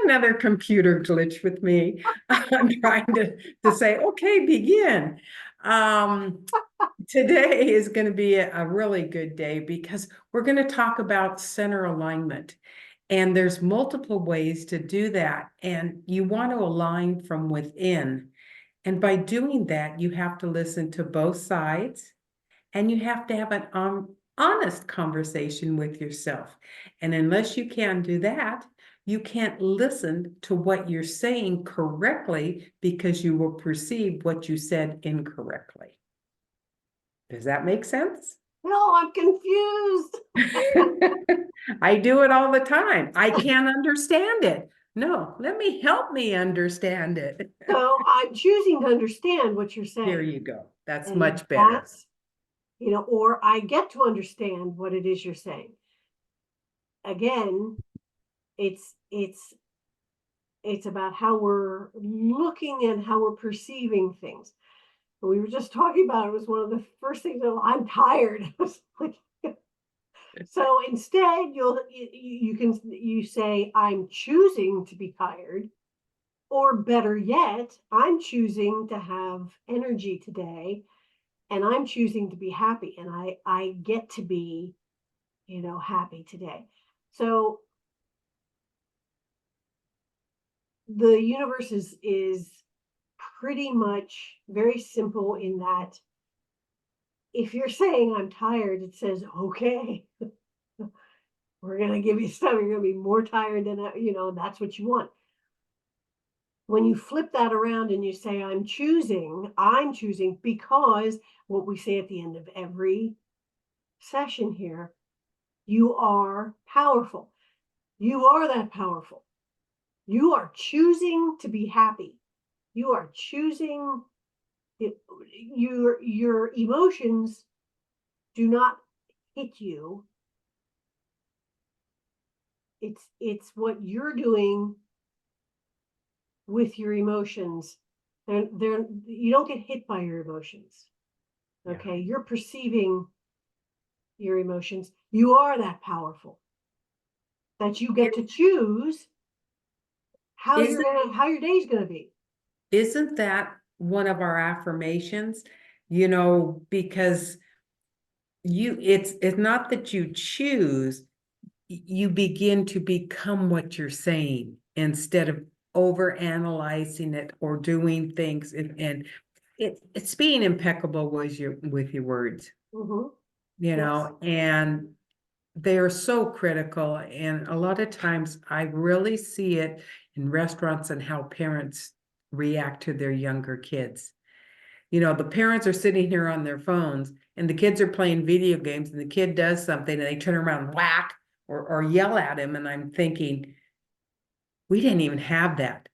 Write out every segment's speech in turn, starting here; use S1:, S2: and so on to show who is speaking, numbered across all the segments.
S1: Another computer glitch with me. I'm trying to say, okay, begin. Um, Today is going to be a really good day because we're going to talk about center alignment. And there's multiple ways to do that. And you want to align from within. And by doing that, you have to listen to both sides and you have to have an honest conversation with yourself. And unless you can do that, you can't listen to what you're saying correctly because you will perceive what you said incorrectly. Does that make sense?
S2: No, I'm confused.
S1: I do it all the time. I can't understand it. No, let me help me understand it.
S2: So I'm choosing to understand what you're
S1: There
S2: saying.
S1: you go. That's
S2: And
S1: much better.
S2: that's, or I get to understand what it is you're saying. Again, it's it's it's about how we're looking and how we're perceiving things. We were just talking about it was one of the first things that I'm tired. So instead you say I'm choosing to be tired, or better yet, I'm choosing to have energy today and I'm choosing to be happy, and I get to be, happy today. So the universe is pretty much very simple in that if you're saying I'm tired, it says, okay, we're going to give you stuff. You're going to be more tired than, that's what you want. When you flip that around and you say, I'm choosing because what we say at the end of every session here, you are powerful. You are that powerful. You are choosing to be happy. You are choosing it, your emotions do not hit you. It's what you're doing with your emotions. They're you don't get hit by your emotions. Okay, you're perceiving your emotions. You are that powerful that you get to choose how
S1: Isn't
S2: how your day's gonna be.
S1: isn't that one of our affirmations? Because it's not that you choose, you begin to become what you're saying instead of over analyzing it or doing things and it's being impeccable with your words,
S2: Mm-hmm.
S1: you
S2: Yes.
S1: know, and they're so critical. And a lot of times I really see it in restaurants and how parents react to their younger kids. The parents are sitting here on their phones and the kids are playing video games and the kid does something and they turn around and whack or yell at him. And I'm thinking, we didn't even have that.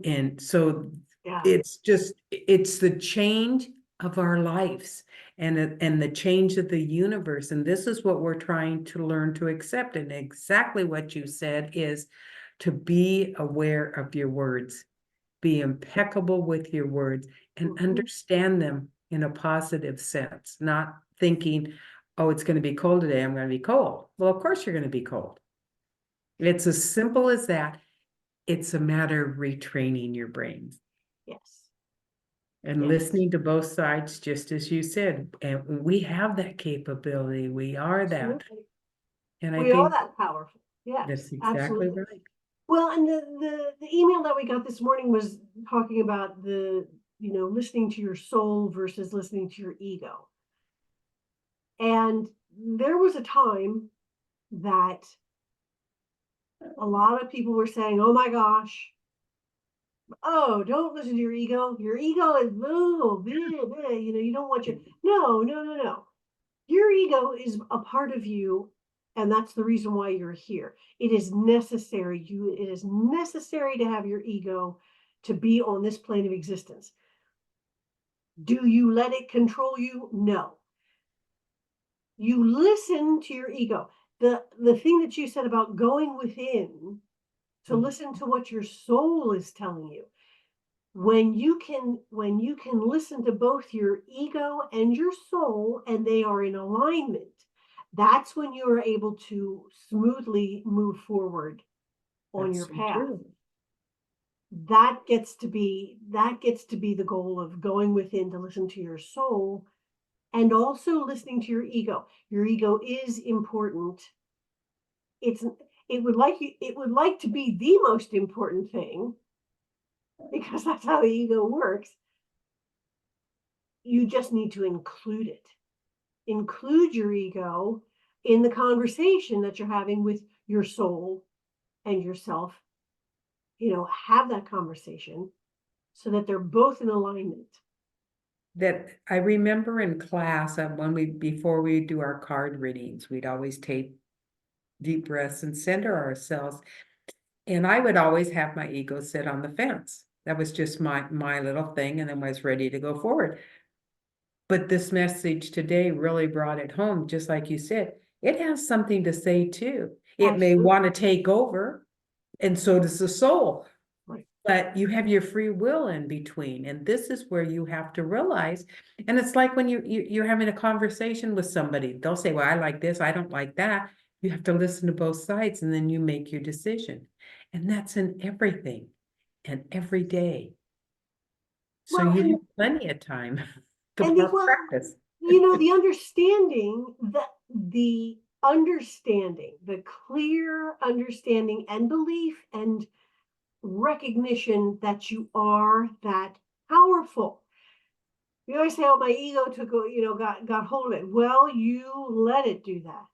S1: And so
S2: Yeah.
S1: it's the change of our lives and the change of the universe. And this is what we're trying to learn to accept. And exactly what you said is to be aware of your words, be impeccable with your words and
S2: Mm-hmm.
S1: understand them in a positive sense, not thinking, oh, it's going to be cold today. I'm going to be cold. Well, of course you're going to be cold. It's as simple as that. It's a matter of retraining your brain
S2: Yes.
S1: and
S2: Yes.
S1: listening to both sides, just as you said. And we have that capability. We are that.
S2: Absolutely.
S1: And I
S2: We are
S1: think
S2: that powerful.
S1: that's
S2: Yes,
S1: exactly
S2: absolutely.
S1: right.
S2: Well, and the email that we got this morning was talking about listening to your soul versus listening to your ego. And there was a time that a lot of people were saying, oh my gosh, oh, don't listen to your ego. Your ego is blah, blah, blah. You don't want your, no, no, no, no. Your ego is a part of you, and that's the reason why you're here. It is necessary. It is necessary to have your ego to be on this plane of existence. Do you let it control you? No. You listen to your ego. The thing that you said about going within to listen to what your soul is telling you, when you can listen to both your ego and your soul and they are in alignment, that's when you are able to smoothly move forward on
S1: That's
S2: your
S1: so
S2: path.
S1: true.
S2: That gets to be the goal of going within to listen to your soul, and also listening to your ego. Your ego is important. It would like to be the most important thing, because that's how the ego works. You just need to include it. Include your ego in the conversation that you're having with your soul and yourself. Have that conversation so that they're both in alignment.
S1: That I remember in class, before we do our card readings, we'd always take deep breaths and center ourselves. And I would always have my ego sit on the fence. That was just my little thing, and then was ready to go forward. But this message today really brought it home, just like you said. It has something to say too. It may want to take over, and so does the soul.
S2: Right.
S1: But you have your free will in between, and this is where you have to realize. And it's like when you're having a conversation with somebody, they'll say, "Well, I like this, I don't like that." You have to listen to both sides, and then you make your decision. And that's in everything, and every day. So
S2: Well,
S1: you
S2: and
S1: have plenty of time to
S2: and the well,
S1: practice.
S2: the understanding, the clear understanding and belief and recognition that you are that powerful. You always say, "Oh, my ego got hold of it." Well, you let it do that.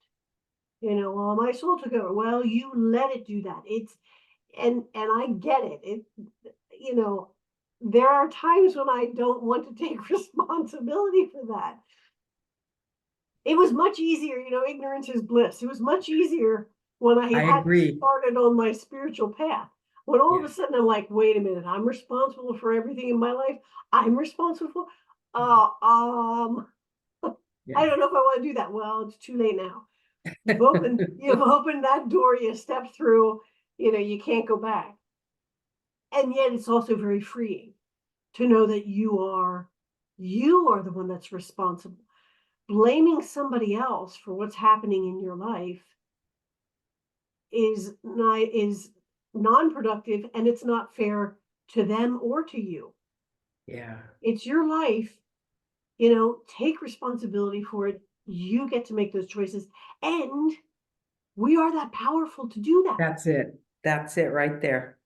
S2: Well, my soul took over. Well, you let it do that. And I get it. There are times when I don't want to take responsibility for that. It was much easier, ignorance is bliss. It was much easier when I
S1: I
S2: hadn't
S1: agree.
S2: started on my spiritual path. When all of
S1: Yeah.
S2: a sudden I'm like, wait a minute, I'm responsible for everything in my life. I'm responsible. I
S1: Yeah.
S2: don't know if I want to do that. Well, it's too late now. You've opened that door, you stepped through, you can't go back. And yet it's also very freeing to know that you are the one that's responsible. Blaming somebody else for what's happening in your life is non-productive, and it's not fair to them or to you.
S1: Yeah.
S2: It's your life. Take responsibility for it. You get to make those choices, and we are that powerful to do that.
S1: That's it. That's it right there.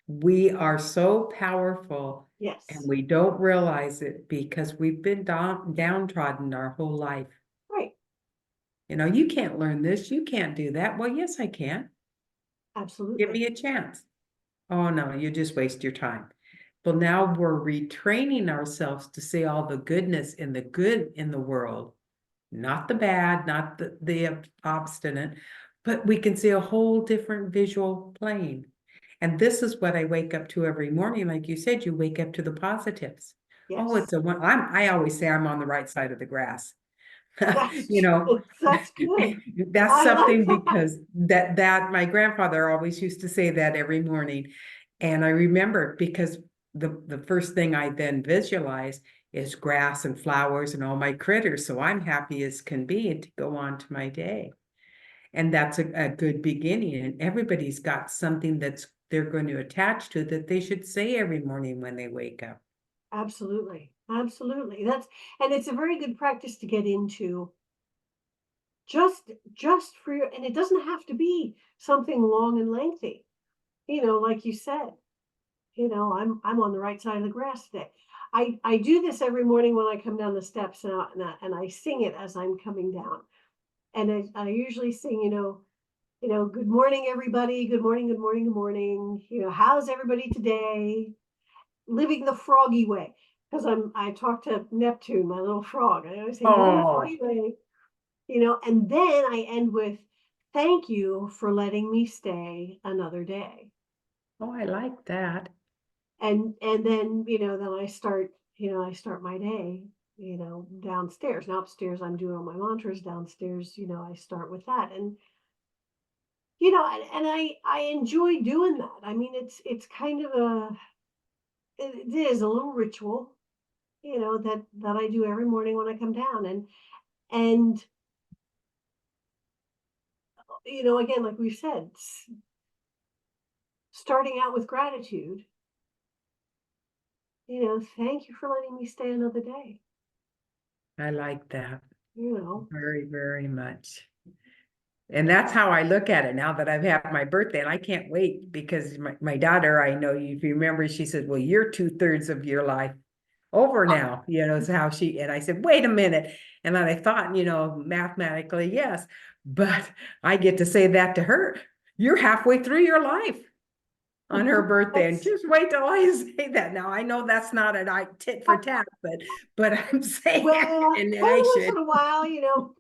S1: We are so powerful,
S2: Yes.
S1: and we don't realize it because we've been downtrodden our whole life.
S2: Right.
S1: You can't learn this, you can't do that. Well, yes, I can.
S2: Absolutely.
S1: Give me a chance. Oh, no, you just waste your time. Well, now we're retraining ourselves to see all the goodness and the good in the world, not the bad, not the obstinate, but we can see a whole different visual plane. And this is what I wake up to every morning. Like you said, you wake up to the positives.
S2: Yes.
S1: Oh, I always say I'm on the right side of the grass.
S2: That's
S1: That's
S2: good.
S1: That's something
S2: like
S1: because that my grandfather always used to say that every morning. And I remember because the first thing I then visualize is grass and flowers and all my critters. So I'm happy as can be to go on to my day. And that's a good beginning. And everybody's got something they're going to attach to that they should say every morning when they wake up.
S2: Absolutely. And it's a very good practice to get into, just for your, and it doesn't have to be something long and lengthy. Like you said, I'm on the right side of the grass today. I do this every morning when I come down the steps, and I sing it as I'm coming down. And I usually sing, good morning, everybody. Good morning, good morning, good morning. How's everybody today? Living the froggy way. Because I talk to Neptune, my little frog. I always say, living the froggy way. And then I end with, thank you for letting me stay another day.
S1: Oh, I like that.
S2: And then, then I start my day, downstairs. Now upstairs I'm doing all my mantras. Downstairs, I start with that. And and I enjoy doing that. I mean, it's kind of it is a little ritual, that I do every morning when I come down. And again, like we said, starting out with gratitude, thank you for letting me stay another day,
S1: I like that
S2: you know.
S1: very, very much. And that's how I look at it now that I've had my birthday. And I can't wait because my daughter, I know you, if you remember, she said, well, you're 2/3 of your life over now, is how and I said, wait a minute. And then I thought, mathematically, yes, but I get to say that to her. You're halfway through your life on her birthday. And just wait till I say that. Now, I know that's not a tit for tat, but I'm saying
S2: Well,
S1: and
S2: every
S1: I
S2: once
S1: should.
S2: in a while,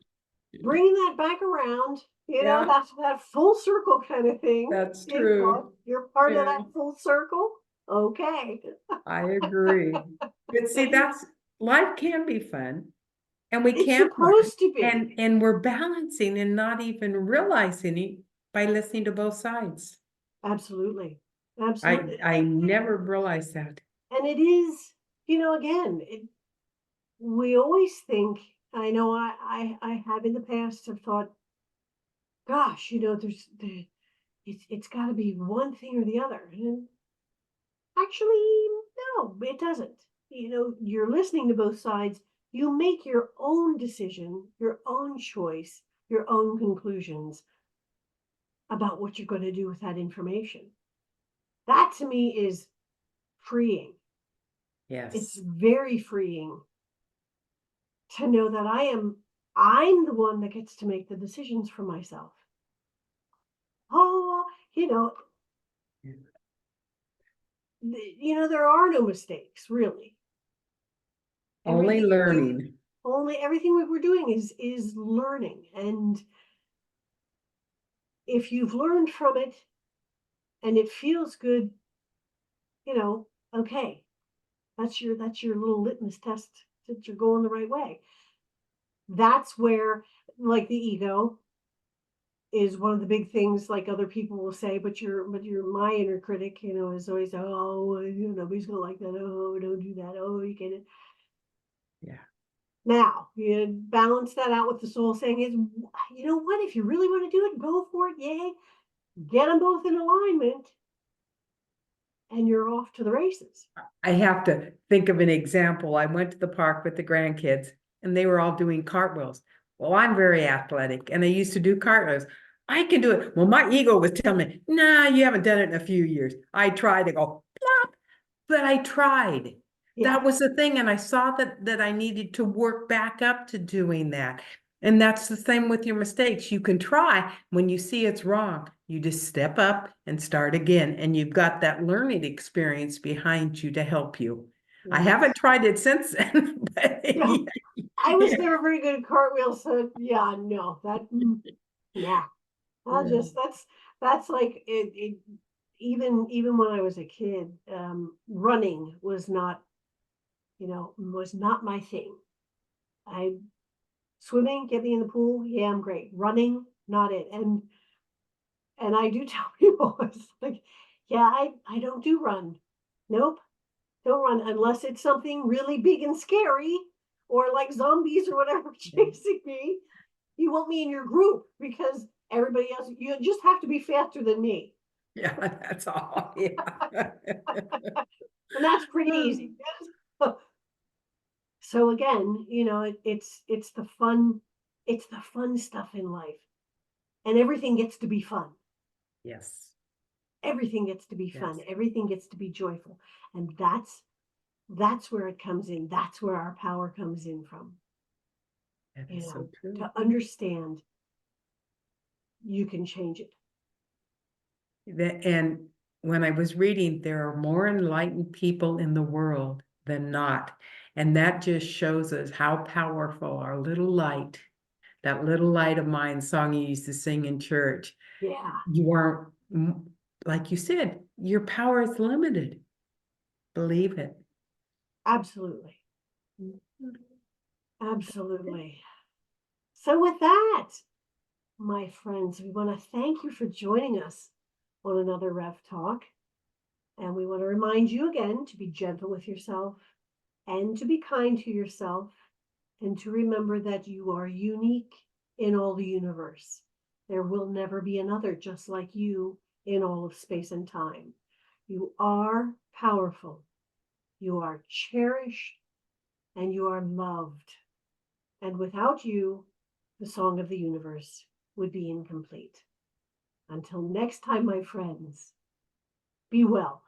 S2: bringing that back around,
S1: Yeah,
S2: that's that full circle kind of thing.
S1: that's true.
S2: You're part of
S1: Yeah,
S2: that full circle. Okay.
S1: I agree. But see, that's life can be fun. And we
S2: It's
S1: can learn,
S2: supposed to be.
S1: and we're balancing and not even realizing it by listening to both sides.
S2: Absolutely.
S1: I
S2: Absolutely.
S1: I never realized that.
S2: And it is, again, we always think, I know I have in the past have thought, gosh, it's got to be one thing or the other. And actually, no, it doesn't. You're listening to both sides. You make your own decision, your own choice, your own conclusions about what you're going to do with that information. That to me is freeing. It's
S1: Yes.
S2: very freeing to know that I'm the one that gets to make the decisions for myself. Oh,
S1: Yeah.
S2: there are no mistakes, really.
S1: Only
S2: Everything you're doing,
S1: learning.
S2: everything we're doing is learning. And if you've learned from it and it feels good, okay, that's your little litmus test that you're going the right way. That's where, like, the ego is one of the big things, like other people will say, but you're my inner critic, is always, oh, nobody's gonna like that, oh, don't do that, oh, you get it.
S1: Yeah.
S2: Now you balance that out with the soul saying is, you know what, if you really want to do it, go for it, yay, get them both in alignment, and you're off to the races.
S1: I have to think of an example. I went to the park with the grandkids and they were all doing cartwheels. Well, I'm very athletic and I used to do cartwheels. I can do it. Well, my ego was telling me, nah, you haven't done it in a few years. I tried to go plop, but I tried.
S2: Yeah.
S1: That was the thing. And I saw that I needed to work back up to doing that. And that's the same with your mistakes. You can try. When you see it's wrong, you just step up and start again. And you've got that learning experience behind you to help you. I
S2: Yes.
S1: haven't tried it since then, but
S2: Yeah. I was
S1: yeah.
S2: never very good at cartwheels, so yeah, no, nah. I'll
S1: Yeah.
S2: just that's like it. Even when I was a kid, running was not my thing. I Swimming, get me in the pool, yeah, I'm great. Running, not it. And I do tell people, it's like, yeah, I don't do run. Nope, don't run unless it's something really big and scary, or like zombies or whatever chasing me. You want me in your group because everybody else, you just have to be faster than me.
S1: Yeah, that's all. Yeah.
S2: And that's pretty easy. So again, it's the fun stuff in life, and everything gets to be fun.
S1: Yes.
S2: Everything gets to be
S1: Yes.
S2: fun. Everything gets to be joyful, and that's where it comes in. That's where our power comes in from.
S1: That is so true.
S2: To understand you can change it.
S1: And when I was reading, there are more enlightened people in the world than not. And that just shows us how powerful our little light, that little light of mine song you used to sing in church.
S2: Yeah,
S1: You aren't, like you said, your power is limited. Believe it.
S2: absolutely. Absolutely. So with that, my friends, we want to thank you for joining us on another Rev Talk. And we want to remind you again to be gentle with yourself and to be kind to yourself, and to remember that you are unique in all the universe. There will never be another just like you in all of space and time. You are powerful. You are cherished and you are loved. And without you, the song of the universe would be incomplete. Until next time, my friends, be well.